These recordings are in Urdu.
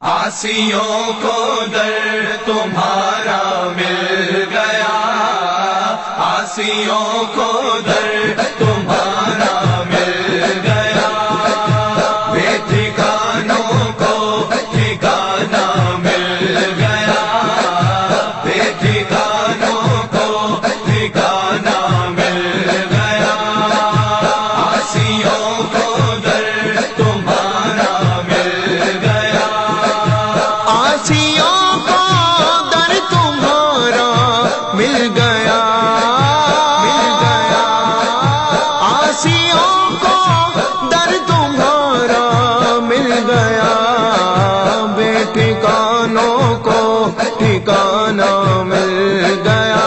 عاصیوں کو در تمہارا مل گیا، عاصیوں کو در تمہارا مل گیا، بے ٹھکانوں کو ٹھکانہ مل گیا، بے ٹھکانوں کو ٹھکانہ مل گیا، عاصیوں کو در تمہارا مل گیا، عاصیوں کو در تمہارا مل گیا، عاصیوں کو در تمہارا مل گیا، بے ٹھکانوں کو ٹھکانہ مل گیا،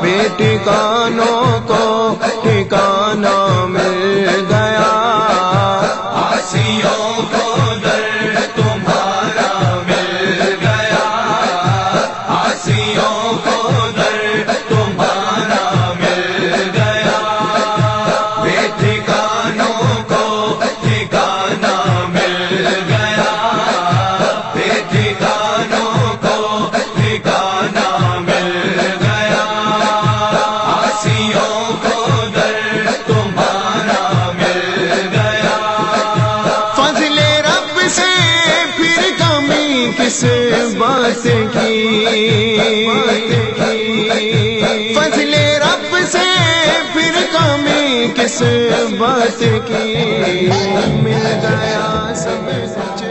بے ٹھکانوں کو ٹھکانہ مل گیا، عاصیوں کو در تمہارا مل گیا، عاصیوں کو در تمہارا مل گیا، بے ٹھکانوں کو ٹھکانہ مل گیا، بے ٹھکانوں کو ٹھکانہ مل گیا، عاصیوں کو در تمہارا مل گیا، فضل رب سے پھر کمی کس بات کی، فضل رب سے پھر کمی کس بات کی، مل گیا سب کچھ